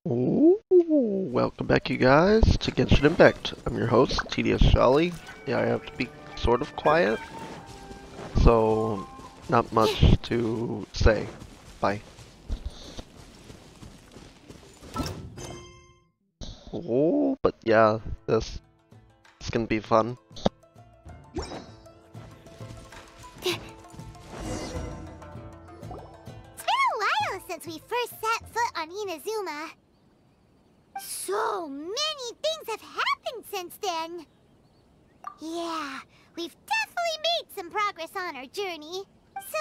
Ooh, welcome back, you guys, to Genshin Impact. I'm your host, TDS Jolly. Yeah, I have to be sort of quiet, so not much to say. Bye. Oh, but yeah, this can be fun. It's been a while since we first set foot on Inazuma. So many things have happened since then. Yeah, we've definitely made some progress on our journey. So,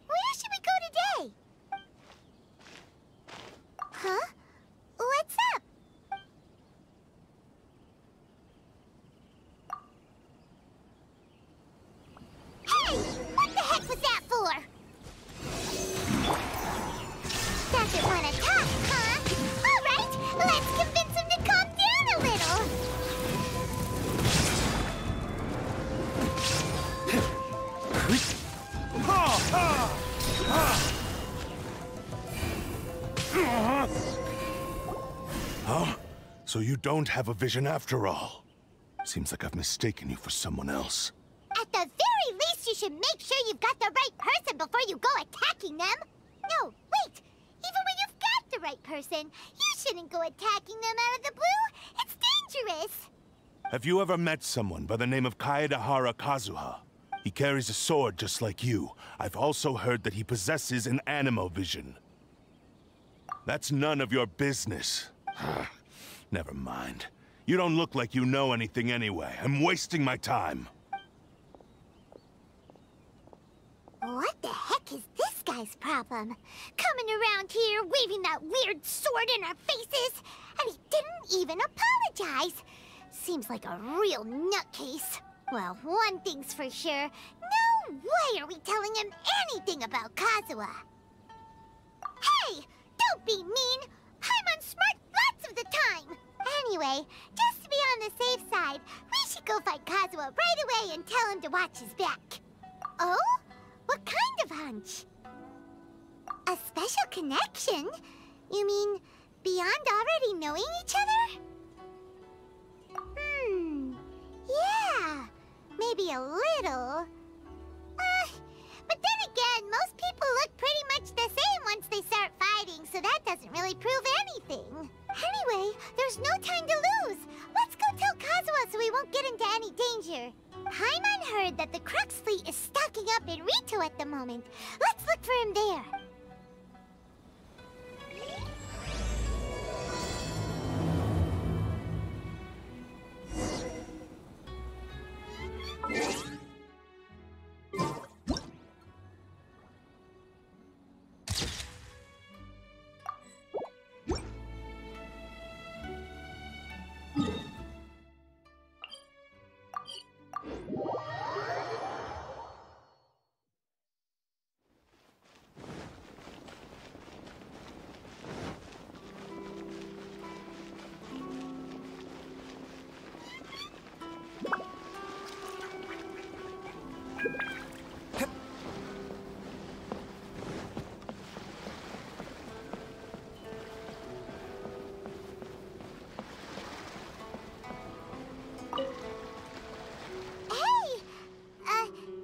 where should we go today? Huh? What's up? Hey! What the heck was that for? Doesn't want to talk, huh? All right, let's convince him to calm down a little. Huh? So you don't have a vision after all? Seems like I've mistaken you for someone else. At the very least, you should make sure you've got the right person before you go attacking them. No, wait. Even when you've got the right person, you shouldn't go attacking them out of the blue. It's dangerous. Have you ever met someone by the name of Kaedahara Kazuha? He carries a sword just like you. I've also heard that he possesses an animo vision. That's none of your business. Never mind. You don't look like you know anything anyway. I'm wasting my time. What the heck is this guy's problem? Coming around here, waving that weird sword in our faces, and he didn't even apologize. Seems like a real nutcase. Well, one thing's for sure. No way are we telling him anything about Kazuha. Hey! Don't be mean! I'm on smart lots of the time! Anyway, just to be on the safe side, we should go find Kazuha right away and tell him to watch his back. Oh? What kind of hunch? A special connection? You mean beyond already knowing each other? Yeah, maybe a little. But then again, most people look pretty much the same once they start fighting, so that doesn't really prove anything. Anyway, there's no time to lose. Let's go tell Kazuha so we won't get into any danger. Paimon heard that the Crux fleet is stocking up in Rito at the moment. Let's look for him there.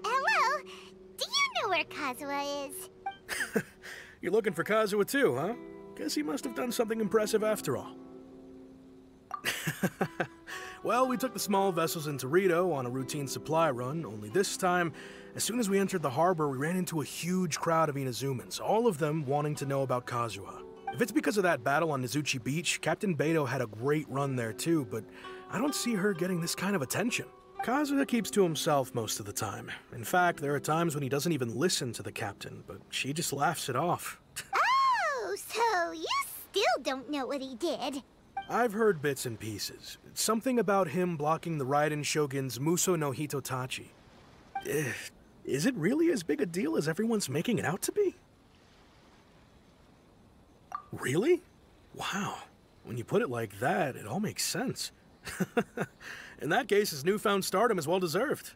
Hello? Do you know where Kazuha is? You're looking for Kazuha too, huh? Guess he must have done something impressive after all. Well, we took the small vessels into Rito on a routine supply run, only this time, as soon as we entered the harbor, we ran into a huge crowd of Inazumans, all of them wanting to know about Kazuha. If it's because of that battle on Nizuchi Beach, Captain Beto had a great run there too, but I don't see her getting this kind of attention. Kazuha keeps to himself most of the time. In fact, there are times when he doesn't even listen to the captain, but she just laughs it off. Oh, so you still don't know what he did. I've heard bits and pieces. Something about him blocking the Raiden Shogun's Muso no Hitotachi. Is it really as big a deal as everyone's making it out to be? Really? Wow. When you put it like that, it all makes sense. In that case, his newfound stardom is well deserved.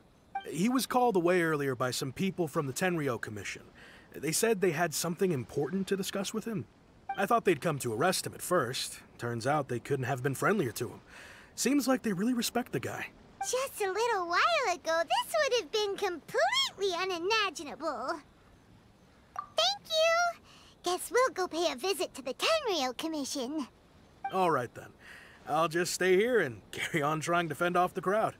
He was called away earlier by some people from the Tenryo Commission. They said they had something important to discuss with him. I thought they'd come to arrest him at first. Turns out they couldn't have been friendlier to him. Seems like they really respect the guy. Just a little while ago, this would have been completely unimaginable. Thank you! Guess we'll go pay a visit to the Tenryou Commission. All right then. I'll just stay here and carry on trying to fend off the crowd.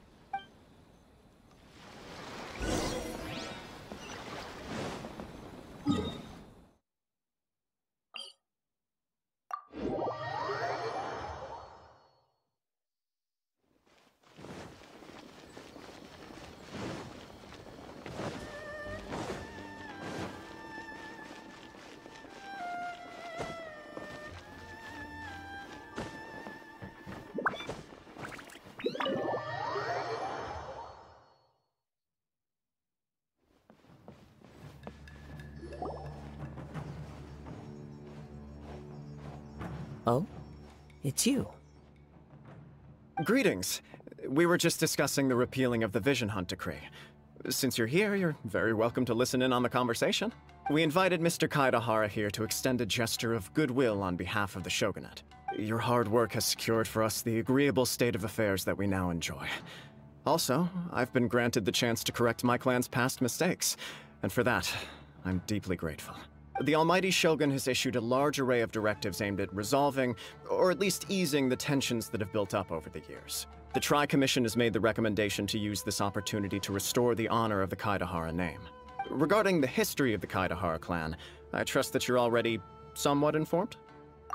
Oh? It's you. Greetings. We were just discussing the repealing of the Vision Hunt decree. Since you're here, you're very welcome to listen in on the conversation. We invited Mr. Kaedahara here to extend a gesture of goodwill on behalf of the Shogunate. Your hard work has secured for us the agreeable state of affairs that we now enjoy. Also, I've been granted the chance to correct my clan's past mistakes, and for that, I'm deeply grateful. The Almighty Shogun has issued a large array of directives aimed at resolving, or at least easing, the tensions that have built up over the years. The Tri-Commission has made the recommendation to use this opportunity to restore the honor of the Kaedahara name. Regarding the history of the Kaedahara clan, I trust that you're already somewhat informed?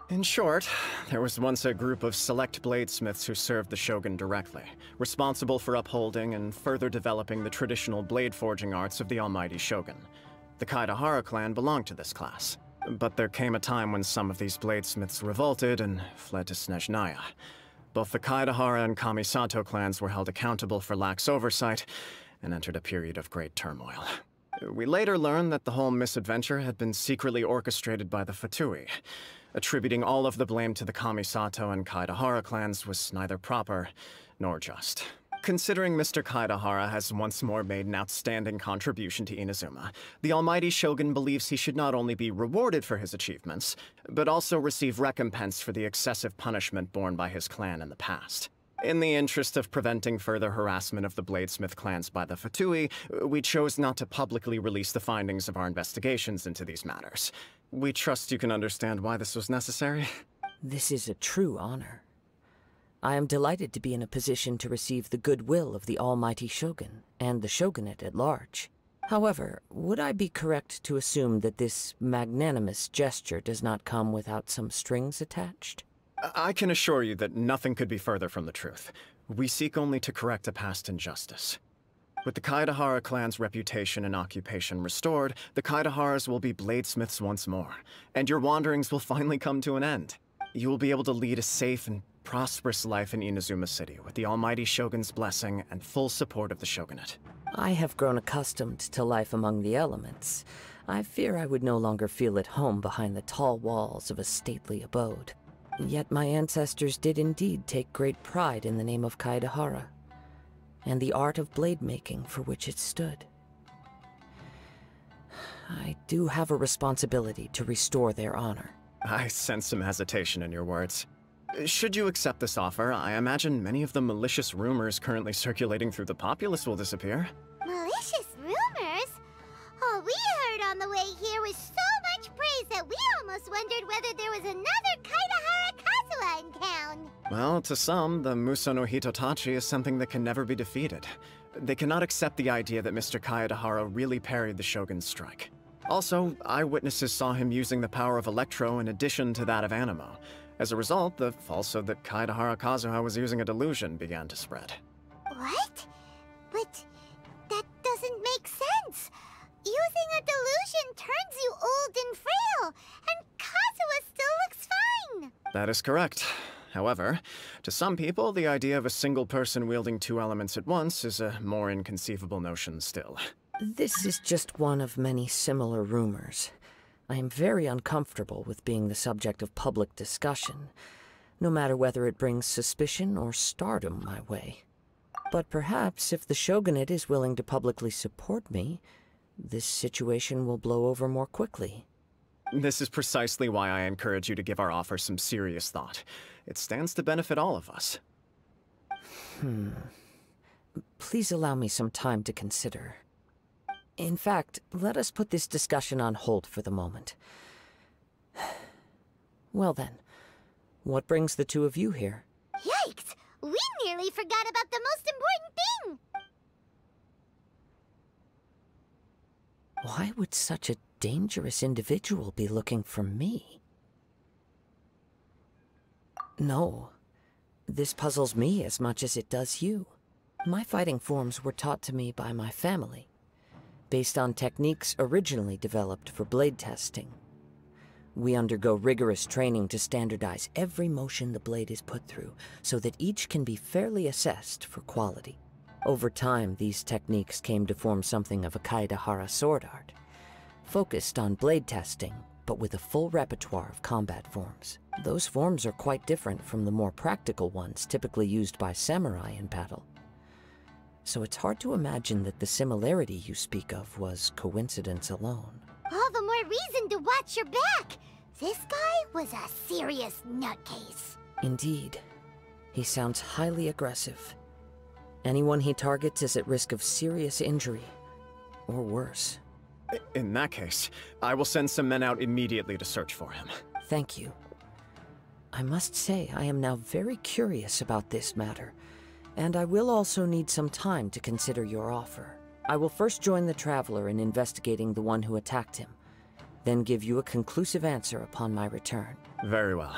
In short, there was once a group of select bladesmiths who served the Shogun directly, responsible for upholding and further developing the traditional blade forging arts of the Almighty Shogun. The Kaedahara clan belonged to this class, but there came a time when some of these bladesmiths revolted and fled to Snezhnaya. Both the Kaedahara and Kamisato clans were held accountable for lax oversight and entered a period of great turmoil. We later learned that the whole misadventure had been secretly orchestrated by the Fatui. Attributing all of the blame to the Kamisato and Kaedahara clans was neither proper nor just. Considering Mr. Kaedahara has once more made an outstanding contribution to Inazuma, the Almighty Shogun believes he should not only be rewarded for his achievements, but also receive recompense for the excessive punishment borne by his clan in the past. In the interest of preventing further harassment of the Bladesmith clans by the Fatui, we chose not to publicly release the findings of our investigations into these matters. We trust you can understand why this was necessary. This is a true honor. I am delighted to be in a position to receive the goodwill of the Almighty Shogun and the Shogunate at large. However, would I be correct to assume that this magnanimous gesture does not come without some strings attached? I can assure you that nothing could be further from the truth. We seek only to correct a past injustice. With the Kaedahara clan's reputation and occupation restored, the Kaedaharas will be bladesmiths once more, and your wanderings will finally come to an end. You will be able to lead a safe and prosperous life in Inazuma City with the Almighty Shogun's blessing and full support of the Shogunate. I have grown accustomed to life among the elements. I fear I would no longer feel at home behind the tall walls of a stately abode. Yet my ancestors did indeed take great pride in the name of Kaedahara, and the art of blade making for which it stood. I do have a responsibility to restore their honor. I sense some hesitation in your words. Should you accept this offer, I imagine many of the malicious rumors currently circulating through the populace will disappear. Malicious rumors? All we heard on the way here was so much praise that we almost wondered whether there was another Kaedahara Kazuha in town. Well, to some, the Muso no Hitotachi is something that can never be defeated. They cannot accept the idea that Mr. Kaedahara really parried the Shogun's strike. Also, eyewitnesses saw him using the power of Electro in addition to that of Animo. As a result, the falsehood that Kaedahara Kazuha was using a delusion began to spread. What? But that doesn't make sense. Using a delusion turns you old and frail, and Kazuha still looks fine. That is correct. However, to some people, the idea of a single person wielding two elements at once is a more inconceivable notion still. This is just one of many similar rumors. I am very uncomfortable with being the subject of public discussion, no matter whether it brings suspicion or stardom my way. But perhaps if the Shogunate is willing to publicly support me, this situation will blow over more quickly. This is precisely why I encourage you to give our offer some serious thought. It stands to benefit all of us. Please allow me some time to consider. In fact, let us put this discussion on hold for the moment. Well then, what brings the two of you here? Yikes! We nearly forgot about the most important thing! Why would such a dangerous individual be looking for me? No, this puzzles me as much as it does you. My fighting forms were taught to me by my family, based on techniques originally developed for blade testing. We undergo rigorous training to standardize every motion the blade is put through, so that each can be fairly assessed for quality. Over time, these techniques came to form something of a Kaedahara sword art, focused on blade testing, but with a full repertoire of combat forms. Those forms are quite different from the more practical ones typically used by samurai in battle. So it's hard to imagine that the similarity you speak of was coincidence alone. All the more reason to watch your back! This guy was a serious nutcase. Indeed. He sounds highly aggressive. Anyone he targets is at risk of serious injury, or worse. In that case, I will send some men out immediately to search for him. Thank you. I must say I am now very curious about this matter, and I will also need some time to consider your offer. I will first join the Traveler in investigating the one who attacked him, then give you a conclusive answer upon my return. Very well.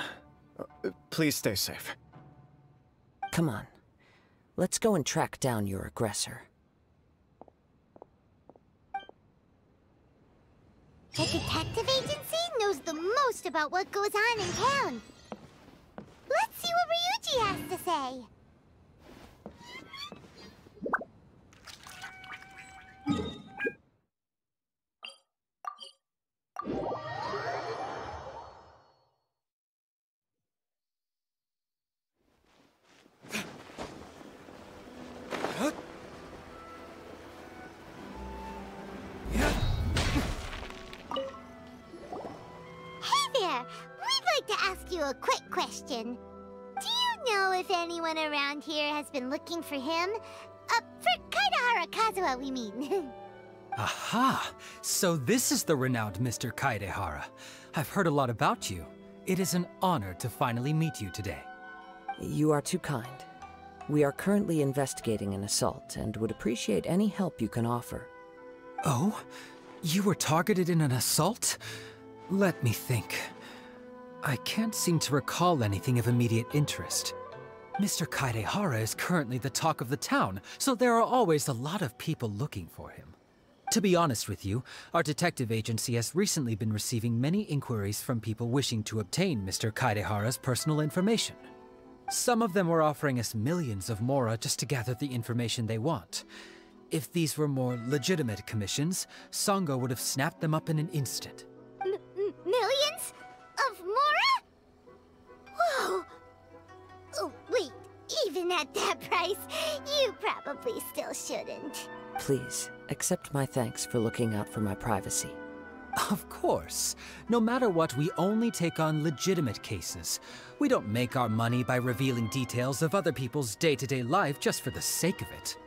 Please stay safe. Come on. Let's go and track down your aggressor. The detective agency knows the most about what goes on in town. Let's see what Ryuji has to say. A quick question. Do you know if anyone around here has been looking for him? For Kaedahara Kazuha, we mean. Aha! So this is the renowned Mr. Kaedahara. I've heard a lot about you. It is an honor to finally meet you today. You are too kind. We are currently investigating an assault and would appreciate any help you can offer. Oh? You were targeted in an assault? Let me think. I can't seem to recall anything of immediate interest. Mr. Kaedahara is currently the talk of the town, so there are always a lot of people looking for him. To be honest with you, our detective agency has recently been receiving many inquiries from people wishing to obtain Mr. Kaedahara's personal information. Some of them were offering us millions of mora just to gather the information they want. If these were more legitimate commissions, Sango would have snapped them up in an instant. Millions? Of mora? Whoa! Oh, wait, even at that price, you probably still shouldn't. Please, accept my thanks for looking out for my privacy. Of course. No matter what, we only take on legitimate cases. We don't make our money by revealing details of other people's day-to-day life just for the sake of it.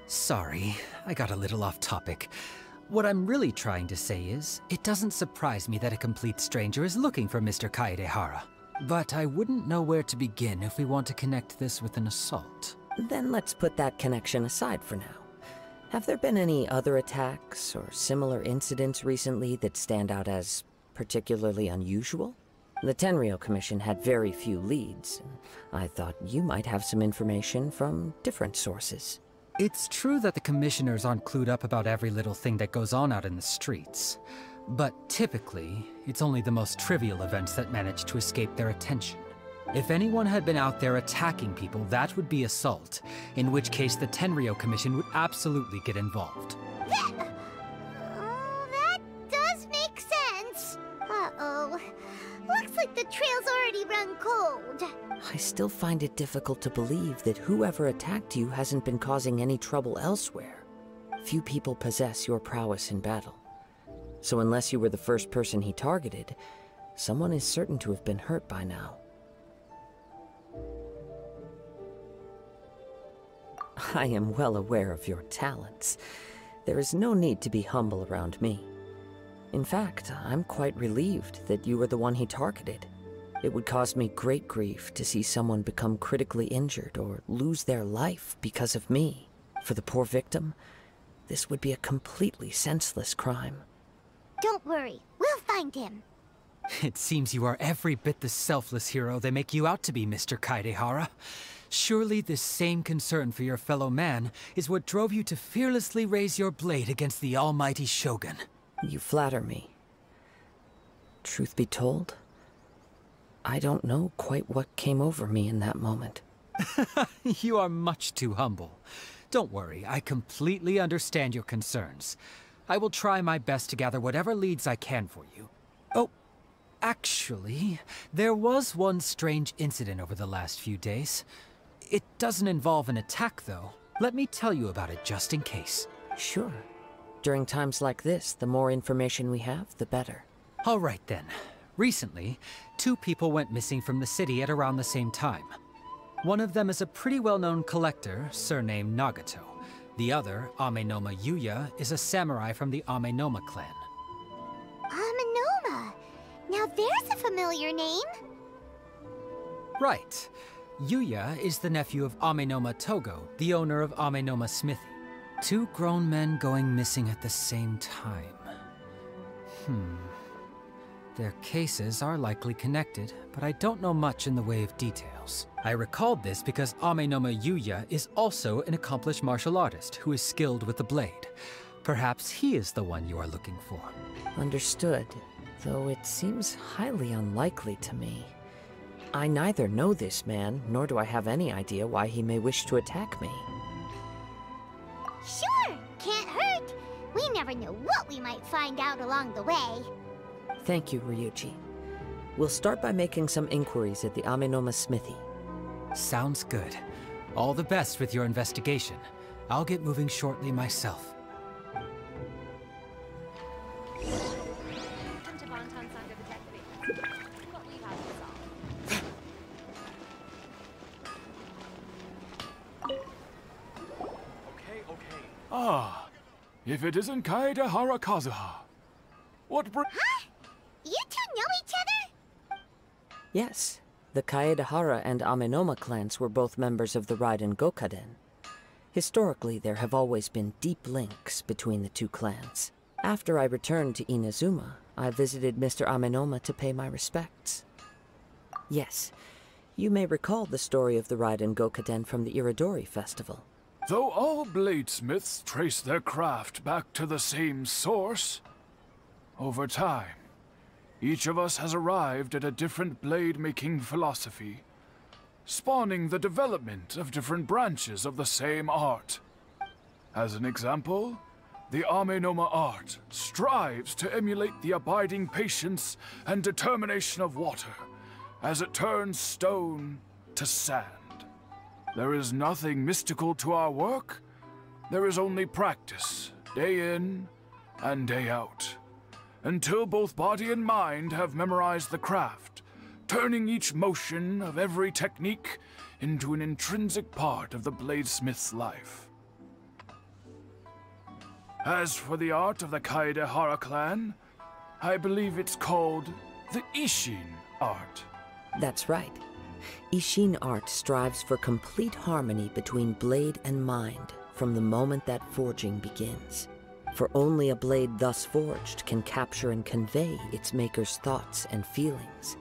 Sorry, I got a little off topic. What I'm really trying to say is, it doesn't surprise me that a complete stranger is looking for Mr. Kaedahara. But I wouldn't know where to begin if we want to connect this with an assault. Then let's put that connection aside for now. Have there been any other attacks or similar incidents recently that stand out as particularly unusual? The Tenryou Commission had very few leads, and I thought you might have some information from different sources. It's true that the commissioners aren't clued up about every little thing that goes on out in the streets. But typically, it's only the most trivial events that manage to escape their attention. If anyone had been out there attacking people, that would be assault, in which case the Tenryou Commission would absolutely get involved. That does make sense. Uh-oh. Looks like the trail's already run cold. I still find it difficult to believe that whoever attacked you hasn't been causing any trouble elsewhere. Few people possess your prowess in battle. So unless you were the first person he targeted, someone is certain to have been hurt by now. I am well aware of your talents. There is no need to be humble around me. In fact, I'm quite relieved that you were the one he targeted. It would cause me great grief to see someone become critically injured or lose their life because of me. For the poor victim, this would be a completely senseless crime. Don't worry, we'll find him. It seems you are every bit the selfless hero they make you out to be, Mr. Kaedehara. Surely this same concern for your fellow man is what drove you to fearlessly raise your blade against the almighty Shogun. You flatter me. Truth be told, I don't know quite what came over me in that moment. You are much too humble. Don't worry, I completely understand your concerns. I will try my best to gather whatever leads I can for you. Oh, actually, there was one strange incident over the last few days. It doesn't involve an attack, though. Let me tell you about it just in case. Sure. During times like this, the more information we have, the better. All right, then. Recently, 2 people went missing from the city at around the same time. One of them is a pretty well-known collector, surnamed Nagato. The other, Amenoma Yuya, is a samurai from the Amenoma clan. Amenoma! Now there's a familiar name. Right. Yuya is the nephew of Amenoma Togo, the owner of Amenoma Smithy. 2 grown men going missing at the same time. Their cases are likely connected, but I don't know much in the way of details. I recalled this because Amenoma Yuya is also an accomplished martial artist who is skilled with the blade. Perhaps he is the one you are looking for. Understood, though it seems highly unlikely to me. I neither know this man, nor do I have any idea why he may wish to attack me. Sure, can't hurt. We never know what we might find out along the way. Thank you, Ryuji. We'll start by making some inquiries at the Amenoma Smithy. Sounds good. All the best with your investigation. I'll get moving shortly myself. Ah, if it isn't Kaedehara Kazuha. What Huh? You two know each other? Yes, the Kaedehara and Amenoma clans were both members of the Raiden Gokaden. Historically, there have always been deep links between the 2 clans. After I returned to Inazuma, I visited Mr. Amenoma to pay my respects. Yes, you may recall the story of the Raiden Gokaden from the Iridori Festival. Though all bladesmiths trace their craft back to the same source, over time, each of us has arrived at a different blade-making philosophy, spawning the development of different branches of the same art. As an example, the Amenoma art strives to emulate the abiding patience and determination of water as it turns stone to sand. There is nothing mystical to our work. There is only practice, day in and day out, until both body and mind have memorized the craft, turning each motion of every technique into an intrinsic part of the bladesmith's life. As for the art of the Kaedehara clan, I believe it's called the Ishin art. That's right. Ishin art strives for complete harmony between blade and mind from the moment that forging begins. For only a blade thus forged can capture and convey its maker's thoughts and feelings,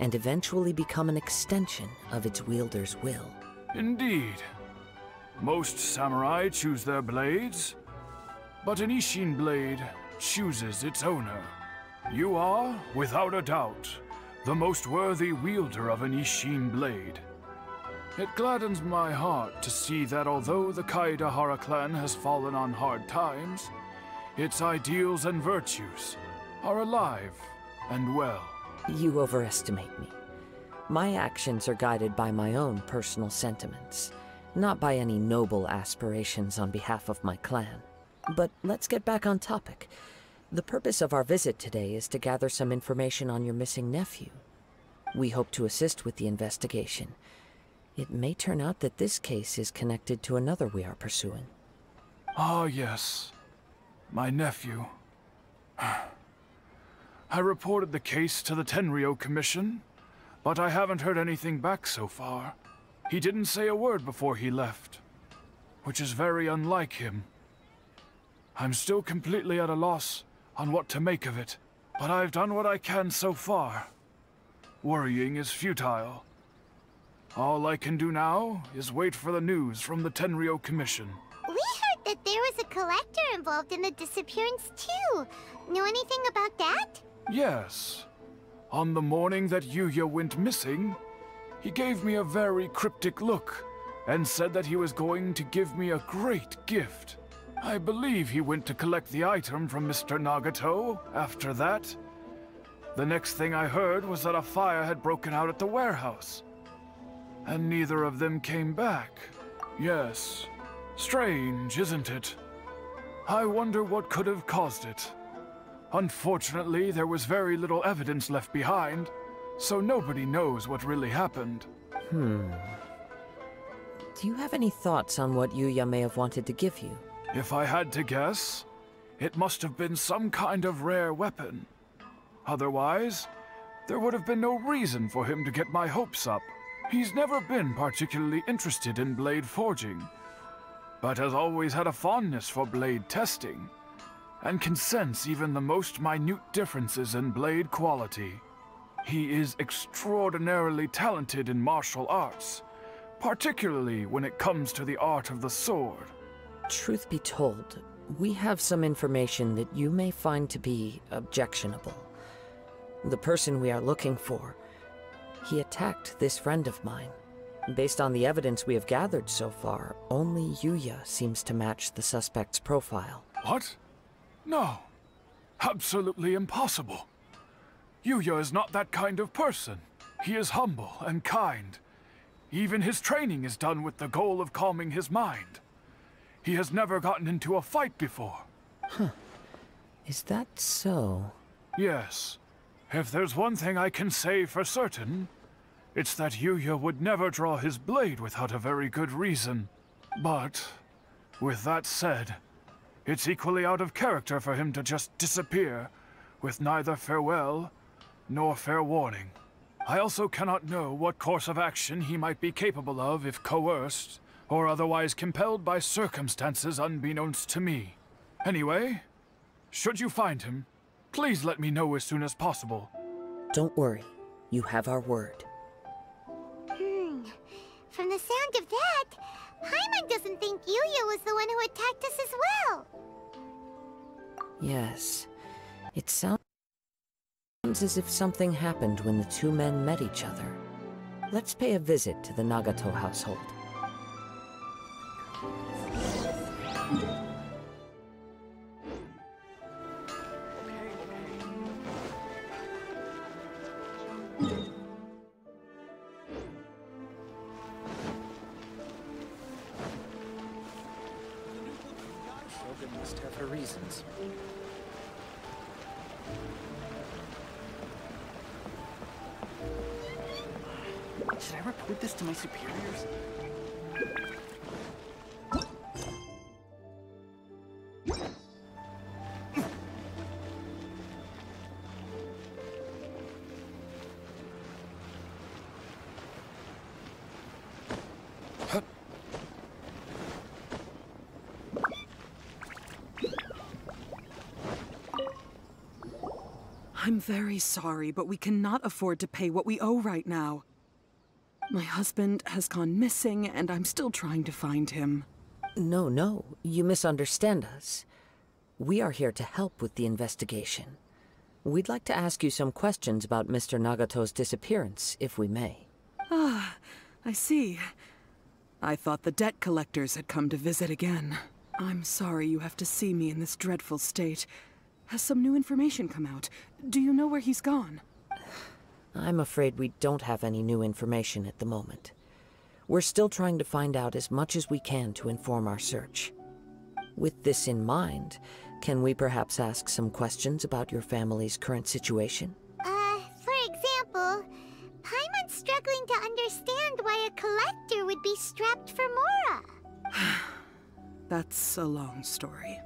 and eventually become an extension of its wielder's will. Indeed. Most samurai choose their blades, but an Ishin blade chooses its owner. You are, without a doubt, the most worthy wielder of an Ishin blade. It gladdens my heart to see that although the Kaedehara clan has fallen on hard times, its ideals and virtues are alive and well. You overestimate me. My actions are guided by my own personal sentiments, not by any noble aspirations on behalf of my clan. But let's get back on topic. The purpose of our visit today is to gather some information on your missing nephew. We hope to assist with the investigation. It may turn out that this case is connected to another we are pursuing. Ah, yes. My nephew. I reported the case to the Tenryo Commission, but I haven't heard anything back so far. He didn't say a word before he left, which is very unlike him. I'm still completely at a loss on what to make of it, but I've done what I can so far. Worrying is futile. All I can do now is wait for the news from the Tenryo Commission. We heard that there was a collector involved in the disappearance too. Know anything about that? Yes. On the morning that Yuya went missing, he gave me a very cryptic look and said that he was going to give me a great gift. I believe he went to collect the item from Mr. Nagato after that. The next thing I heard was that a fire had broken out at the warehouse. And neither of them came back. Yes. Strange, isn't it? I wonder what could have caused it. Unfortunately, there was very little evidence left behind, so nobody knows what really happened. Do you have any thoughts on what Yuya may have wanted to give you? If I had to guess, it must have been some kind of rare weapon. Otherwise, there would have been no reason for him to get my hopes up. He's never been particularly interested in blade forging, but has always had a fondness for blade testing, and can sense even the most minute differences in blade quality. He is extraordinarily talented in martial arts, particularly when it comes to the art of the sword. Truth be told, we have some information that you may find to be objectionable. The person we are looking for, he attacked this friend of mine. Based on the evidence we have gathered so far, only Yuya seems to match the suspect's profile. What? No. Absolutely impossible. Yuya is not that kind of person. He is humble and kind. Even his training is done with the goal of calming his mind. He has never gotten into a fight before. Is that so? Yes. If there's one thing I can say for certain, it's that Yuya would never draw his blade without a very good reason. But, with that said, it's equally out of character for him to just disappear, with neither farewell nor fair warning. I also cannot know what course of action he might be capable of if coerced, or otherwise compelled by circumstances unbeknownst to me. Anyway, should you find him, please let me know as soon as possible. Don't worry. You have our word. From the sound of that, Paimon doesn't think Yuya was the one who attacked us as well. Yes. It sounds as if something happened when the two men met each other. Let's pay a visit to the Nagato household. Shogun must have her reasons. Should I report this to my superiors? I'm very sorry, but we cannot afford to pay what we owe right now. My husband has gone missing, and I'm still trying to find him. No, you misunderstand us. We are here to help with the investigation. We'd like to ask you some questions about Mr. Nagato's disappearance, if we may. Ah, I see. I thought the debt collectors had come to visit again. I'm sorry you have to see me in this dreadful state. Has some new information come out? Do you know where he's gone? I'm afraid we don't have any new information at the moment. We're still trying to find out as much as we can to inform our search. With this in mind, Can we perhaps ask some questions about your family's current situation? For example, Paimon's struggling to understand why a collector would be strapped for Mora. That's a long story.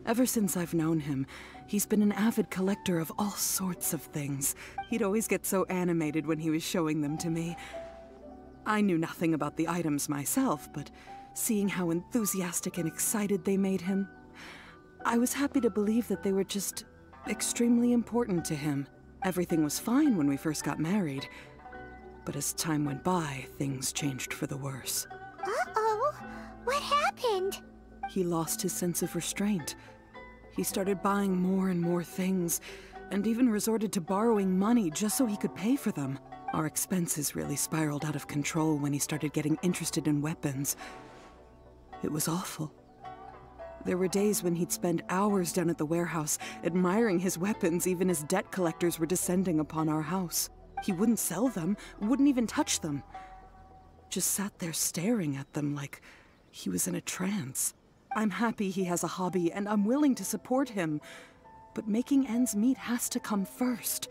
Ever since I've known him, he's been an avid collector of all sorts of things. He'd always get so animated when he was showing them to me. I knew nothing about the items myself, but seeing how enthusiastic and excited they made him, I was happy to believe that they were just extremely important to him. Everything was fine when we first got married, but as time went by, things changed for the worse. Uh-oh, what happened? He lost his sense of restraint. He started buying more and more things, and even resorted to borrowing money just so he could pay for them. Our expenses really spiraled out of control when he started getting interested in weapons. It was awful. There were days when he'd spend hours down at the warehouse, admiring his weapons even as debt collectors were descending upon our house. He wouldn't sell them, wouldn't even touch them. Just sat there staring at them like he was in a trance. I'm happy he has a hobby, and I'm willing to support him. But making ends meet has to come first.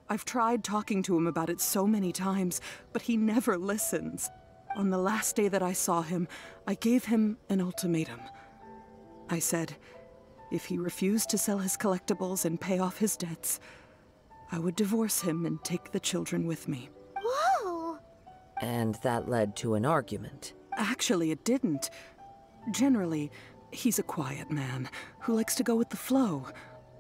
I've tried talking to him about it so many times, but he never listens. On the last day that I saw him, I gave him an ultimatum. I said, if he refused to sell his collectibles and pay off his debts, I would divorce him and take the children with me. Whoa! And that led to an argument. Actually, it didn't. Generally, he's a quiet man who likes to go with the flow.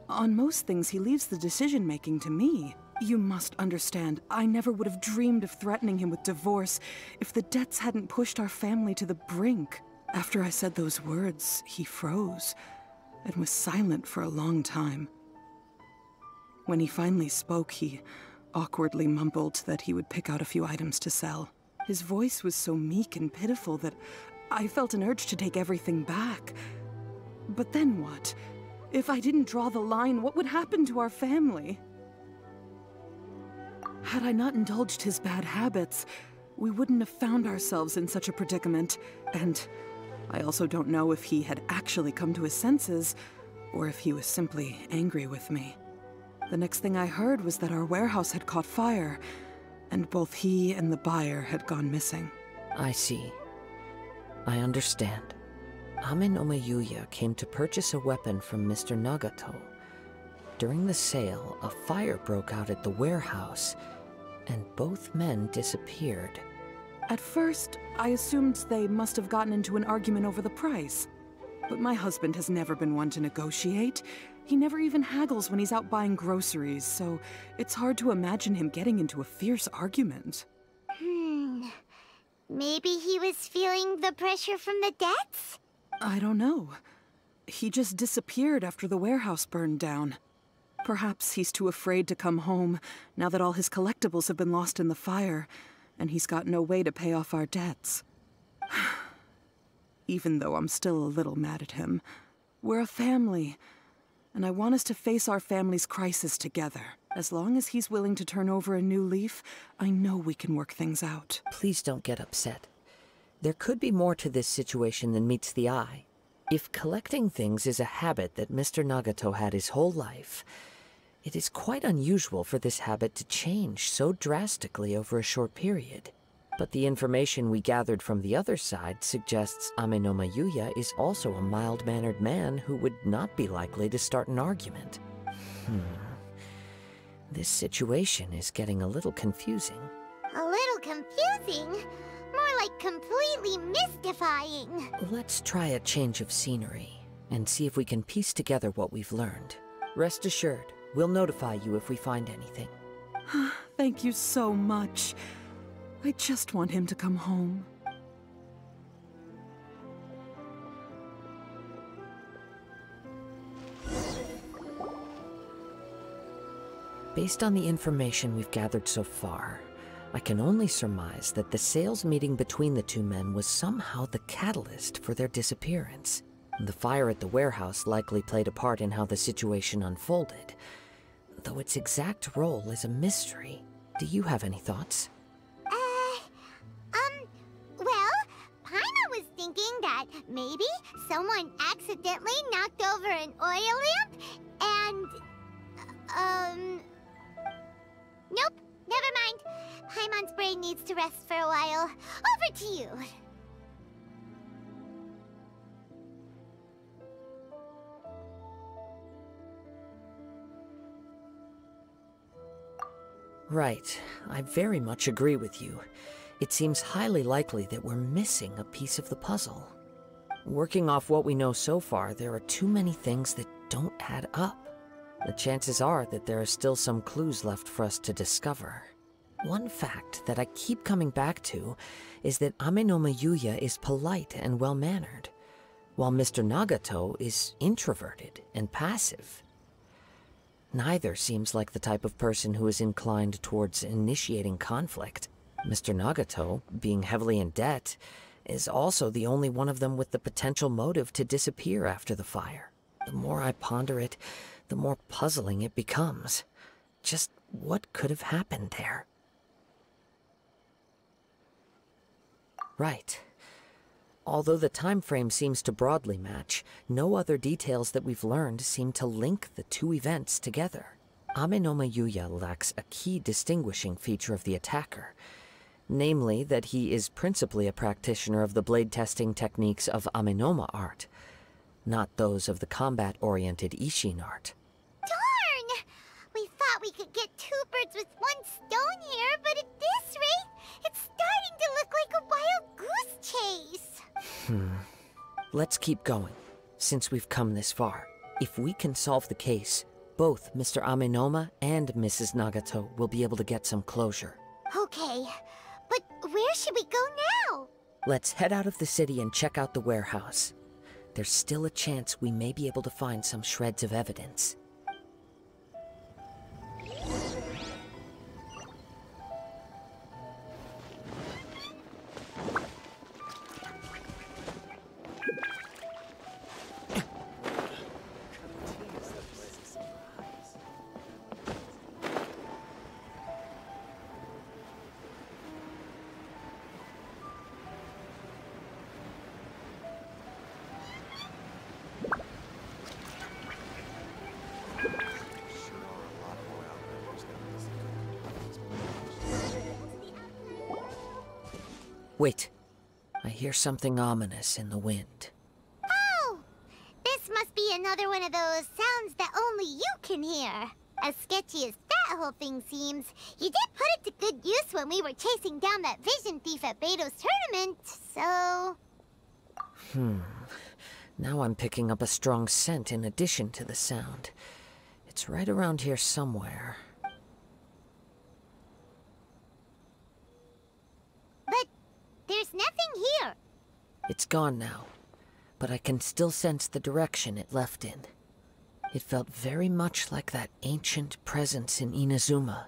On most things, he leaves the decision-making to me. You must understand, I never would have dreamed of threatening him with divorce if the debts hadn't pushed our family to the brink. After I said those words, he froze and was silent for a long time. When he finally spoke, he awkwardly mumbled that he would pick out a few items to sell. His voice was so meek and pitiful that I felt an urge to take everything back. But then what? If I didn't draw the line, what would happen to our family? Had I not indulged his bad habits, we wouldn't have found ourselves in such a predicament. And I also don't know if he had actually come to his senses, or if he was simply angry with me. The next thing I heard was that our warehouse had caught fire, and both he and the buyer had gone missing. I see. I understand. Amin Omeyuya came to purchase a weapon from Mr. Nagato. During the sale, a fire broke out at the warehouse, and both men disappeared. At first, I assumed they must have gotten into an argument over the price. But my husband has never been one to negotiate. He never even haggles when he's out buying groceries, so it's hard to imagine him getting into a fierce argument. Maybe he was feeling the pressure from the debts? I don't know. He just disappeared after the warehouse burned down. Perhaps he's too afraid to come home now that all his collectibles have been lost in the fire, and he's got no way to pay off our debts. Even though I'm still a little mad at him, we're a family, and I want us to face our family's crisis together. As long as he's willing to turn over a new leaf, I know we can work things out. Please don't get upset. There could be more to this situation than meets the eye. If collecting things is a habit that Mr. Nagato had his whole life, it is quite unusual for this habit to change so drastically over a short period. But the information we gathered from the other side suggests Amin Omeyuya is also a mild-mannered man who would not be likely to start an argument. This situation is getting a little confusing. A little confusing? More like completely mystifying. Let's try a change of scenery and see if we can piece together what we've learned. Rest assured, we'll notify you if we find anything. Thank you so much. I just want him to come home. Based on the information we've gathered so far, I can only surmise that the sales meeting between the two men was somehow the catalyst for their disappearance. The fire at the warehouse likely played a part in how the situation unfolded, though its exact role is a mystery. Do you have any thoughts? Well, Paimon was thinking that maybe Maybe someone accidentally knocked over an oil lamp and... Nope, never mind. Paimon's brain needs to rest for a while. Over to you. Right. I very much agree with you. It seems highly likely that we're missing a piece of the puzzle. Working off what we know so far, there are too many things that don't add up. The chances are that there are still some clues left for us to discover. One fact that I keep coming back to is that Amenoma Yuya is polite and well-mannered, while Mr. Nagato is introverted and passive. Neither seems like the type of person who is inclined towards initiating conflict. Mr. Nagato, being heavily in debt, is also the only one of them with the potential motive to disappear after the fire. The more I ponder it, the more puzzling it becomes. Just what could have happened there? Right. Although the time frame seems to broadly match, no other details that we've learned seem to link the two events together. Amenoma Yuya lacks a key distinguishing feature of the attacker, namely that he is principally a practitioner of the blade testing techniques of Amenoma art, not those of the combat-oriented Ishin art. Darn! We thought we could get two birds with one stone here, but at this rate, it's starting to look like a wild goose chase. Let's keep going, since we've come this far. If we can solve the case, both Mr. Amenoma and Mrs. Nagato will be able to get some closure. Okay, but where should we go now? Let's head out of the city and check out the warehouse. There's still a chance we may be able to find some shreds of evidence. Wait, I hear something ominous in the wind. Oh! This must be another one of those sounds that only you can hear. As sketchy as that whole thing seems, you did put it to good use when we were chasing down that vision thief at Beto's tournament, so... Now I'm picking up a strong scent in addition to the sound. It's right around here somewhere. But there's nothing here. It's gone now, but I can still sense the direction it left in. It felt very much like that ancient presence in Inazuma,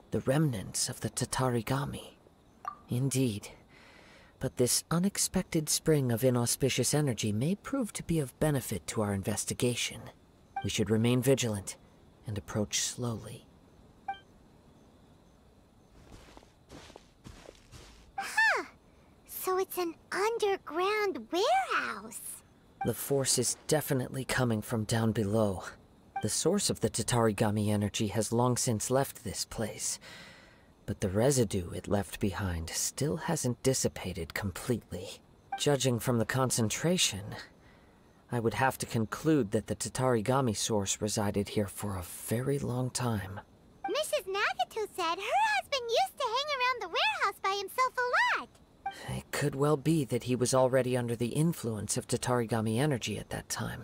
the remnants of the Tatarigami. Indeed, but this unexpected spring of inauspicious energy may prove to be of benefit to our investigation. We should remain vigilant and approach slowly. So it's an underground warehouse. The force is definitely coming from down below. The source of the Tatarigami energy has long since left this place, but the residue it left behind still hasn't dissipated completely. Judging from the concentration, I would have to conclude that the Tatarigami source resided here for a very long time. Mrs. Nagato said her husband used to hang around the warehouse by himself a lot. It could well be that he was already under the influence of Tatarigami energy at that time.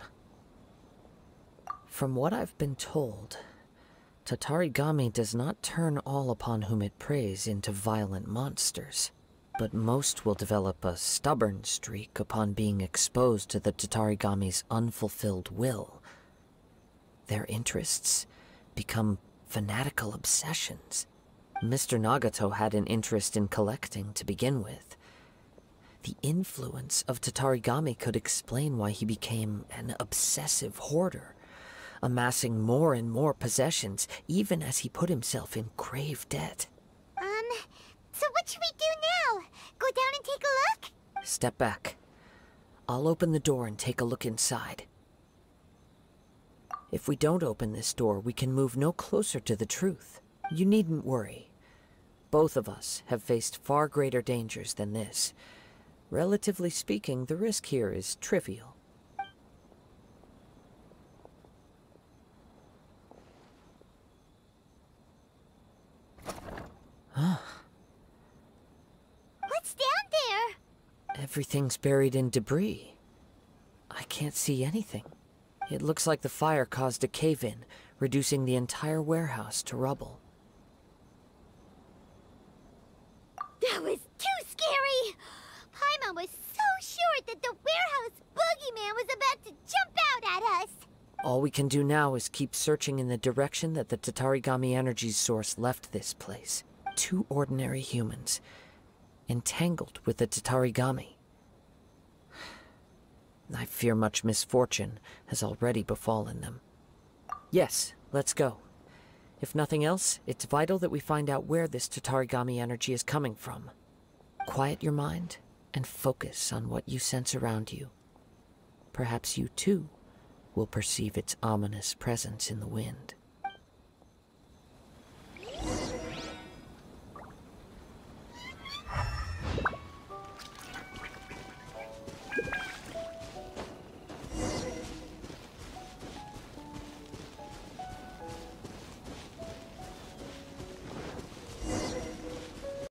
From what I've been told, Tatarigami does not turn all upon whom it preys into violent monsters, but most will develop a stubborn streak upon being exposed to the Tatarigami's unfulfilled will. Their interests become fanatical obsessions. Mr. Nagato had an interest in collecting to begin with. The influence of Tatarigami could explain why he became an obsessive hoarder, amassing more and more possessions, even as he put himself in grave debt. So what should we do now? Go down and take a look? Step back. I'll open the door and take a look inside. If we don't open this door, we can move no closer to the truth. You needn't worry. Both of us have faced far greater dangers than this. Relatively speaking, the risk here is trivial. What's down there? Everything's buried in debris. I can't see anything. It looks like the fire caused a cave-in, reducing the entire warehouse to rubble. That was too scary! Paimon was so sure that the warehouse boogeyman was about to jump out at us! All we can do now is keep searching in the direction that the Tatarigami energy source left this place. 2 ordinary humans, entangled with the Tatarigami. I fear much misfortune has already befallen them. Yes, let's go. If nothing else, it's vital that we find out where this Tatarigami energy is coming from. Quiet your mind and focus on what you sense around you. Perhaps you too will perceive its ominous presence in the wind.